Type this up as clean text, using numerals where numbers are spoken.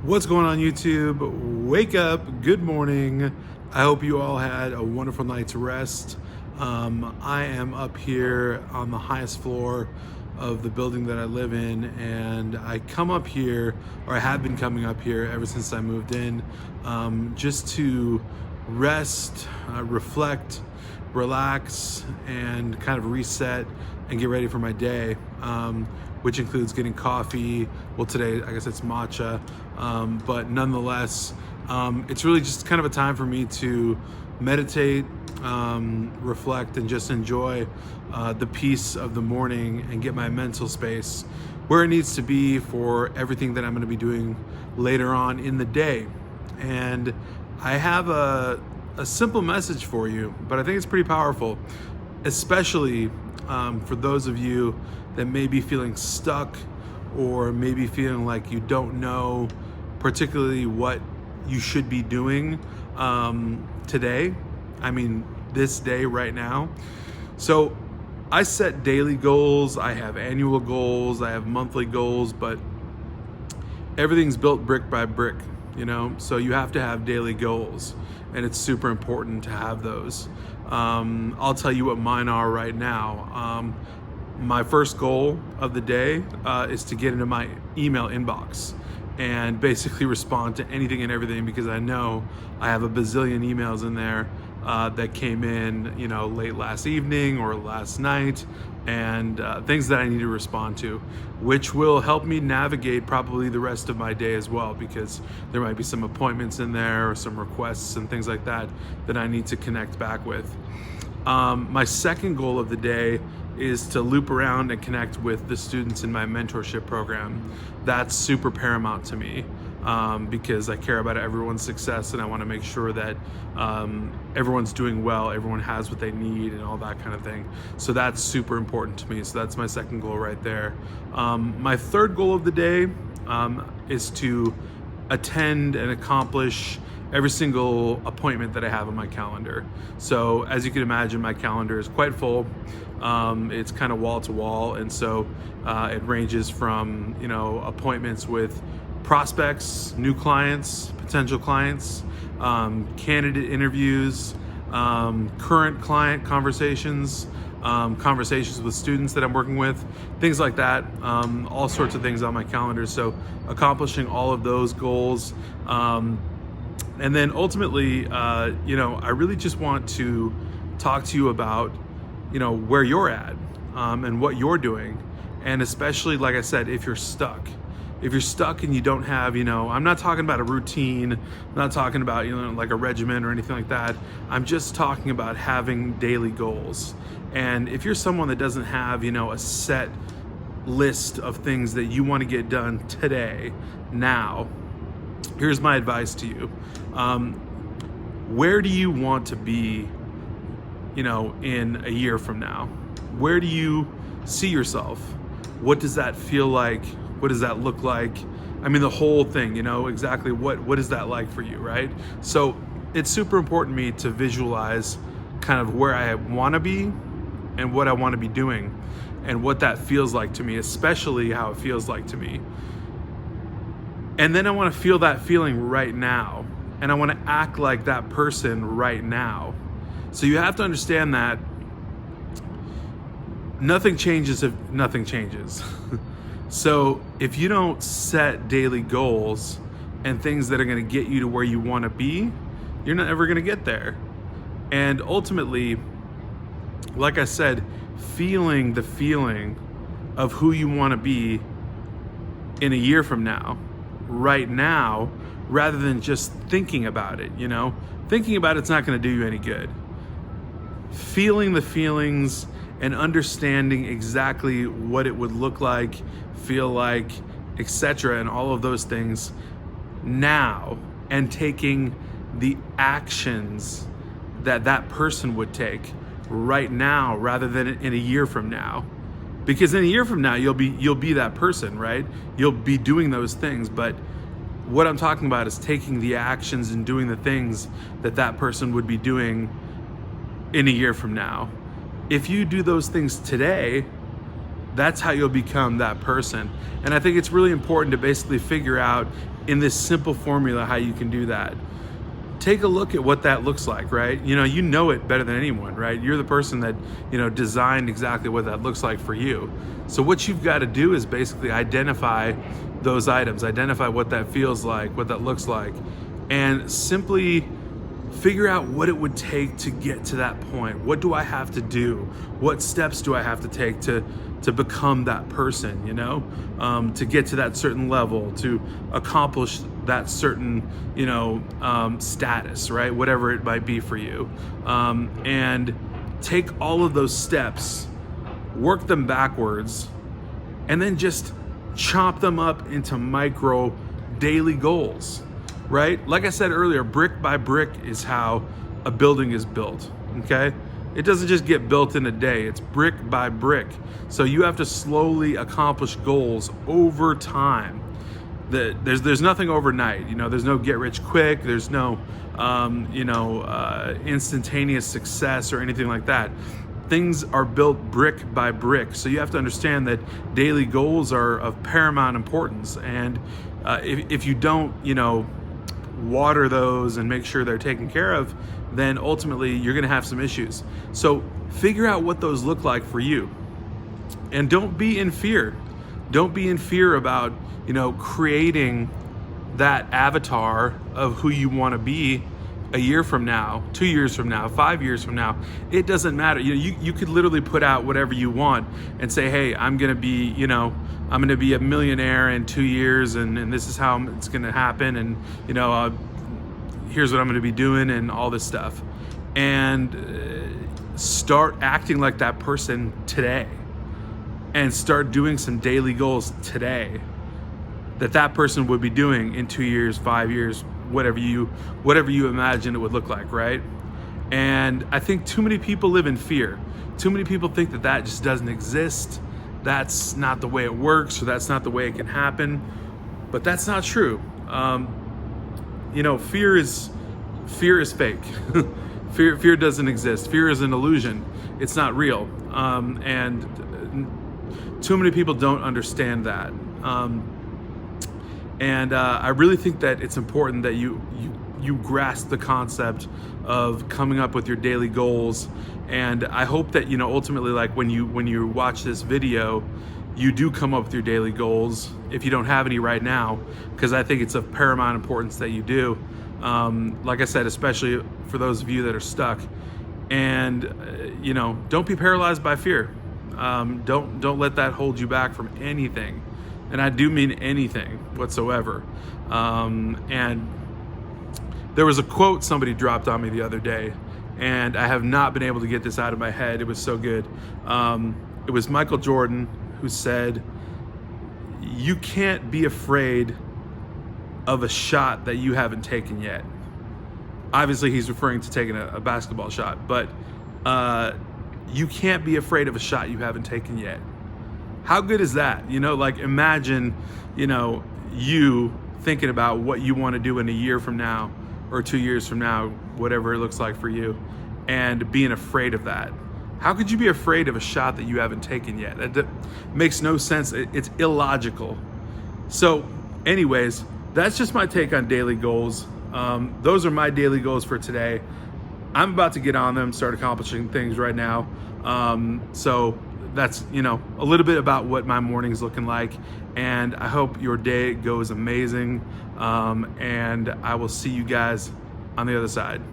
What's going on, YouTube? Wake up, good morning. I hope you all had a wonderful night's rest. I am up here on the highest floor of the building that I live in, and I come up here, or I have been coming up here ever since I moved in, just to rest, reflect, relax, and kind of reset and get ready for my day, which includes getting coffee. Well, today I guess it's matcha, but nonetheless, it's really just kind of a time for me to meditate, reflect, and just enjoy the peace of the morning and get my mental space where it needs to be for everything that I'm going to be doing later on in the day. And I have a simple message for you, but I think it's pretty powerful, especially for those of you that may be feeling stuck or maybe feeling like you don't know particularly what you should be doing today. I mean, this day right now. So I set daily goals, I have annual goals, I have monthly goals, but everything's built brick by brick, so you have to have daily goals, and it's super important to have those. I'll tell you what mine are right now. My first goal of the day is to get into my email inbox and basically respond to anything and everything, because I know I have a bazillion emails in there that came in, late last evening or last night, and things that I need to respond to, which will help me navigate probably the rest of my day as well, because there might be some appointments in there or some requests and things like that that I need to connect back with. My second goal of the day is to loop around and connect with the students in my mentorship program. That's super paramount to me, because I care about everyone's success, and I want to make sure that everyone's doing well, everyone has what they need, and all that kind of thing. So that's super important to me. So that's my second goal right there. My third goal of the day is to attend and accomplish every single appointment that I have on my calendar. So as you can imagine, my calendar is quite full. It's kind of wall to wall, and so it ranges from appointments with prospects, new clients, potential clients, candidate interviews, current client conversations, conversations with students that I'm working with, things like that, all sorts of things on my calendar. So accomplishing all of those goals, and then ultimately, I really just want to talk to you about, where you're at, and what you're doing. And especially, like I said, if you're stuck and you don't have, I'm not talking about a routine, I'm not talking about, like a regimen or anything like that. I'm just talking about having daily goals. And if you're someone that doesn't have, a set list of things that you want to get done today, now, here's my advice to you. Where do you want to be, in a year from now? Where do you see yourself? What does that feel like? What does that look like? I mean, the whole thing, exactly what is that like for you, right? So it's super important to me to visualize kind of where I want to be and what I want to be doing and what that feels like to me, especially how it feels like to me. And then I want to feel that feeling right now, and I want to act like that person right now. So you have to understand that nothing changes if nothing changes. So if you don't set daily goals and things that are going to get you to where you want to be, you're not ever going to get there. And ultimately, like I said, feeling the feeling of who you want to be in a year from now, right now, rather than just thinking about it, Thinking about it's not going to do you any good. Feeling the feelings and understanding exactly what it would look like, feel like, etc., and all of those things now, and taking the actions that that person would take right now rather than in a year from now. Because in a year from now, you'll be that person, right? You'll be doing those things, but what I'm talking about is taking the actions and doing the things that that person would be doing in a year from now. If you do those things today, that's how you'll become that person. And I think it's really important to basically figure out in this simple formula how you can do that. Take a look at what that looks like, right? You know it better than anyone, right? You're the person that, designed exactly what that looks like for you. So what you've got to do is basically identify those items, identify what that feels like, what that looks like, and simply figure out what it would take to get to that point. What do I have to do? What steps do I have to take to become that person, to get to that certain level, to accomplish that certain, status, right? Whatever it might be for you. And take all of those steps, work them backwards, and then just chop them up into micro daily goals, right? Like I said earlier, brick by brick is how a building is built, okay? It doesn't just get built in a day, it's brick by brick. So you have to slowly accomplish goals over time. There's nothing overnight, there's no get rich quick, there's no instantaneous success or anything like that. Things are built brick by brick. So you have to understand that daily goals are of paramount importance. And if you don't, water those and make sure they're taken care of, then ultimately you're gonna have some issues. So figure out what those look like for you. And don't be in fear. Don't be in fear about, creating that avatar of who you wanna be a year from now, 2 years from now, 5 years from now. It doesn't matter. You could literally put out whatever you want and say, hey, I'm gonna be a millionaire in 2 years, and this is how it's gonna happen, and here's what I'm gonna be doing, and all this stuff. And start acting like that person today, and start doing some daily goals today that person would be doing in 2 years, 5 years, whatever you imagine it would look like, right? And I think too many people live in fear. Too many people think that just doesn't exist. That's not the way it works, or that's not the way it can happen. But that's not true. Fear is fake. Fear doesn't exist. Fear is an illusion. It's not real. And too many people don't understand that. And I really think that it's important that you grasp the concept of coming up with your daily goals. And I hope that ultimately, like when you watch this video, you do come up with your daily goals if you don't have any right now, because I think it's of paramount importance that you do. Like I said, especially for those of you that are stuck. And don't be paralyzed by fear. Don't let that hold you back from anything. And I do mean anything whatsoever. And there was a quote somebody dropped on me the other day, and I have not been able to get this out of my head. It was so good. It was Michael Jordan who said, "You can't be afraid of a shot that you haven't taken yet." Obviously, he's referring to taking a basketball shot, but you can't be afraid of a shot you haven't taken yet. How good is that? Imagine, you thinking about what you want to do in a year from now or 2 years from now, whatever it looks like for you, and being afraid of that. How could you be afraid of a shot that you haven't taken yet? That makes no sense. It's illogical. So anyways, that's just my take on daily goals. Those are my daily goals for today. I'm about to get on them, start accomplishing things right now. So that's, a little bit about what my morning's looking like. And I hope your day goes amazing. And I will see you guys on the other side.